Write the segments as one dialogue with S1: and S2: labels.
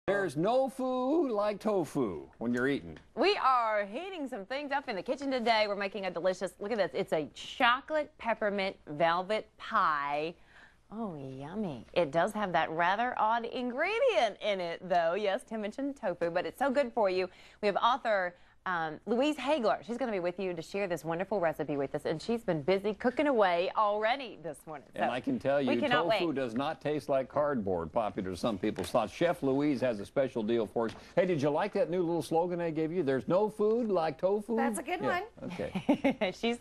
S1: There's no food like tofu when you're eating.
S2: We are heating some things up in the kitchen today. We're making a delicious, look at this, it's a chocolate peppermint velvet pie. Oh, yummy. It does have that rather odd ingredient in it, though. Yes, Tim mentioned tofu, but it's so good for you. We have author Louise Hagler. She's going to be with you to share this wonderful recipe with us, and she's been busy cooking away already this morning.
S1: And I can tell you, tofu does not taste like cardboard, popular to some people's thoughts. Chef Louise has a special deal for us. Hey, did you like that new little slogan I gave you? There's no food like tofu?
S3: That's a good one.
S1: Okay.
S2: she's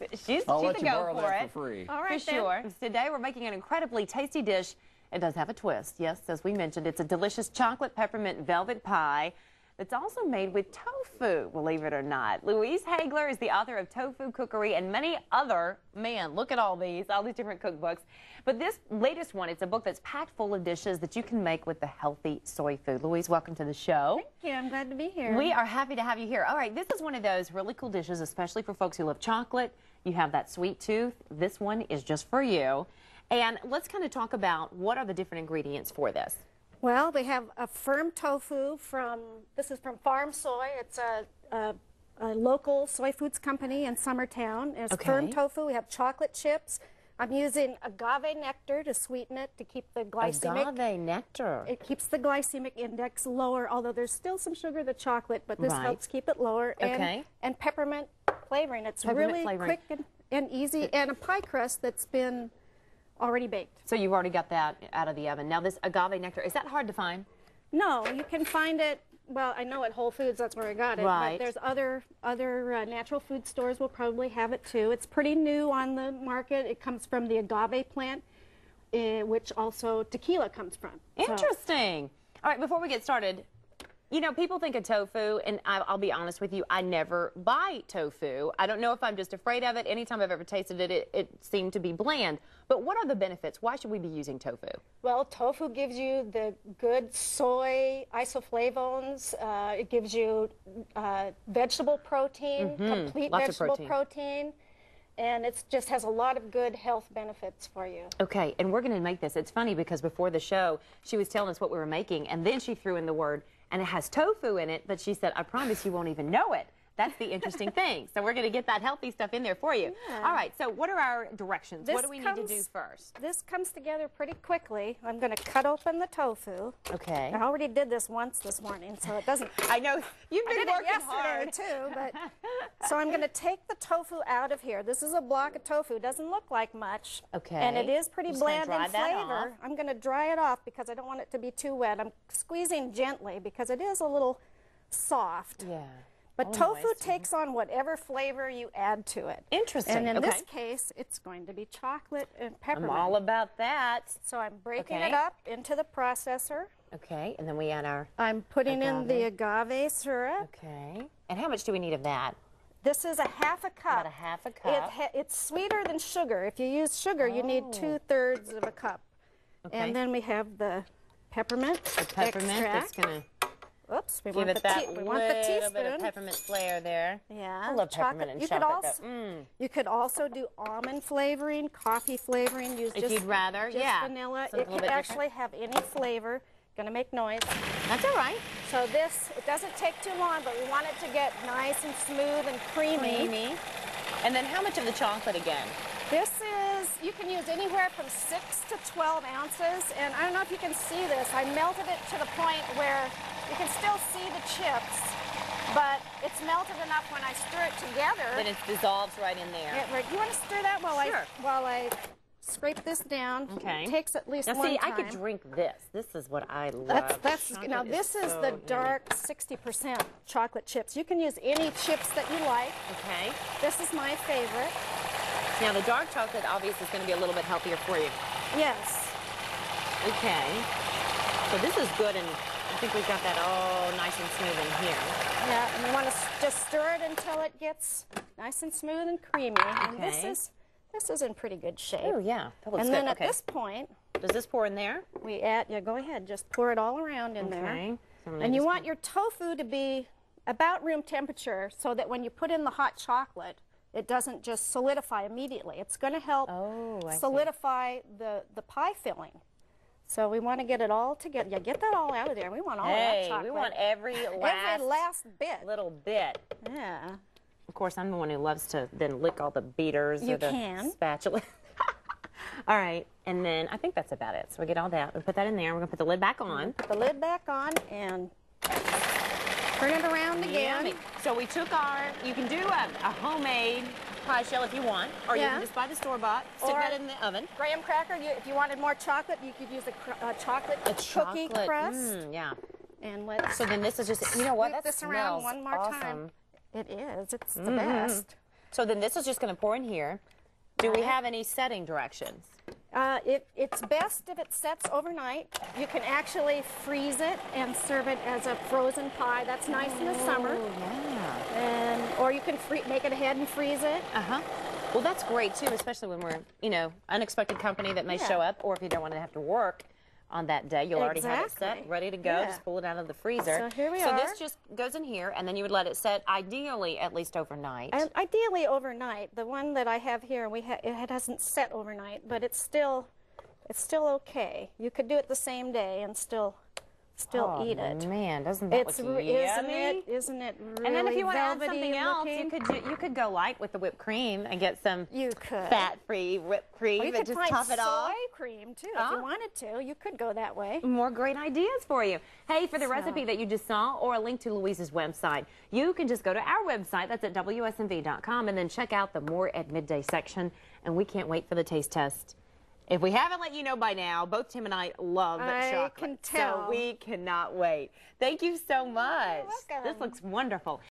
S1: I'll let
S2: a
S1: you
S2: go
S1: borrow
S2: for
S1: that
S2: it.
S1: for free.
S3: All right,
S2: for sure. Today we're making an incredibly tasty dish. It does have a twist. Yes, as we mentioned, it's a delicious chocolate peppermint velvet pie. It's also made with tofu, believe it or not. Louise Hagler is the author of Tofu Cookery and many other, man, look at all these different cookbooks. But this latest one, it's a book that's packed full of dishes that you can make with the healthy soy food. Louise, welcome to the show.
S3: Thank you. I'm glad to be here.
S2: We are happy to have you here. All right, this is one of those really cool dishes, especially for folks who love chocolate. You have that sweet tooth. This one is just for you. And let's kind of talk about what are the different ingredients for this.
S3: Well, we have a firm tofu this is from Farm Soy. It's a local soy foods company in Summertown. It's firm tofu. We have chocolate chips. I'm using agave nectar to sweeten it, to keep the glycemic.
S2: Agave nectar.
S3: It keeps the glycemic index lower, although there's still some sugar in the chocolate, but this helps keep it lower. And peppermint flavoring. It's really quick and easy, and a pie crust that's been already baked.
S2: So you've already got that out of the oven. Now this agave nectar, is that hard to find?
S3: No, you can find it, well, I know at Whole Foods, that's where I got it.
S2: Right.
S3: But there's other natural food stores will probably have it too. It's pretty new on the market. It comes from the agave plant, which also tequila comes from.
S2: Interesting. All right, before we get started, you know, people think of tofu, and I'll be honest with you, I never buy tofu. I don't know if I'm just afraid of it. Anytime I've ever tasted it, it seemed to be bland. But what are the benefits? Why should we be using tofu?
S3: Well, tofu gives you the good soy isoflavones. It gives you vegetable protein, complete vegetable protein. And it just has a lot of good health benefits for you. Okay,
S2: and we're going to make this. It's funny because before the show, she was telling us what we were making, and then she threw in the word, and it has tofu in it, but she said, I promise you won't even know it. That's the interesting thing. So we're going to get that healthy stuff in there for you. Yeah. All right, so what are our directions? What do we need to do first?
S3: This comes together pretty quickly. I'm going to cut open the tofu.
S2: Okay.
S3: I already did this once this morning, so it doesn't...
S2: I know. You've been working
S3: hard. too, but... So I'm going to take the tofu out of here. This is a block of tofu. It doesn't look like much.
S2: Okay.
S3: And it is pretty bland in flavor. I'm going to dry it off because I don't want it to be too wet. I'm squeezing gently because it is a little soft.
S2: Yeah.
S3: But tofu takes on whatever flavor you add to it.
S2: Interesting.
S3: And in this case, it's going to be chocolate and peppermint.
S2: I'm all about that.
S3: So I'm breaking it up into the processor.
S2: Okay, and then we add our
S3: I'm putting in the agave syrup.
S2: Okay. And how much do we need of that?
S3: This is a half a cup.
S2: About a half a cup.
S3: It's sweeter than sugar. If you use sugar, you need 2/3 of a cup. Okay. And then we have the peppermint
S2: peppermint that's going to...
S3: Oops, we
S2: want
S3: want the teaspoon.
S2: Bit of peppermint flair there.
S3: Yeah.
S2: I love peppermint and chocolate.
S3: You could also do almond flavoring, coffee flavoring. Use
S2: if you'd rather,
S3: just vanilla. It can actually have any flavor. Gonna make noise.
S2: That's all right.
S3: So this, it doesn't take too long, but we want it to get nice and smooth and creamy.
S2: And then how much of the chocolate again?
S3: This is, you can use anywhere from 6 to 12 ounces. And I don't know if you can see this. I melted it to the point where you can still see the chips, but it's melted enough when I stir it together.
S2: Then it dissolves right in there.
S3: Yeah, right. You want to stir that while I scrape this down?
S2: Okay.
S3: It takes at least
S2: one
S3: time.
S2: I could drink this. This is what I love.
S3: Now this is the dark 60% chocolate chips. You can use any chips that you like.
S2: Okay.
S3: This is my favorite.
S2: Now the dark chocolate obviously is going to be a little bit healthier for you.
S3: Yes.
S2: Okay. So this is good, and I think we've got that all nice and smooth in here.
S3: Yeah, and you want to just stir it until it gets nice and smooth and creamy. And this is in pretty good shape.
S2: Oh, yeah. That looks
S3: good.
S2: And then
S3: at this point...
S2: Does this pour in there?
S3: We add... Yeah, go ahead. Just pour it all around in there. And you want your tofu to be about room temperature so that when you put in the hot chocolate, it doesn't just solidify immediately. It's going to help solidify the pie filling. So we want to get it all together. Yeah, get that all out of there. We want all of that chocolate.
S2: We want every
S3: last bit.
S2: little bit.
S3: Yeah.
S2: Of course, I'm the one who loves to then lick all the beaters or the spatula. All right, and then I think that's about it. So we get all that. We put that in there. We're going to put the lid back on.
S3: Put the lid back on and turn it around again.
S2: Yummy. So we took you can do a homemade pie shell if you want, or you can just buy the store-bought, stick that in the oven.
S3: Graham cracker, if you wanted more chocolate, you could use a chocolate cookie crust.
S2: Yeah.
S3: And let's
S2: so then this is just, you know what, that
S3: this around one more time. It is. It's the best.
S2: So then this is just going to pour in here. Do we have any setting directions?
S3: It's best if it sets overnight. You can actually freeze it and serve it as a frozen pie. That's nice in the summer.
S2: Yeah.
S3: Or you can make it ahead and freeze it.
S2: Well, that's great too, especially when we're, unexpected company that may show up, or if you don't want to have to work on that day, you'll already have it set, ready to go. Just pull it out of the freezer.
S3: So here we are.
S2: So this just goes in here, and then you would let it set, ideally at least overnight.
S3: And ideally overnight. The one that I have here, it hasn't set overnight, but it's still okay. You could do it the same day and still eat it.
S2: Man, doesn't that look yummy?
S3: Isn't it really
S2: And then if you want to add
S3: velvety
S2: something else,
S3: looking?
S2: you could go light with the whipped cream and get some fat-free whipped cream
S3: or you
S2: and
S3: could
S2: just top it off.
S3: soy cream too, if you wanted to. You could go that way.
S2: More great ideas for you. Hey, for the recipe that you just saw or a link to Louise's website, you can just go to our website. That's at WSMV.com, and then check out the More at Midday section. And we can't wait for the taste test. If we haven't let you know by now, both Tim and I love chocolate.
S3: I can tell.
S2: So we cannot wait. Thank you so much.
S3: You're welcome.
S2: This looks wonderful.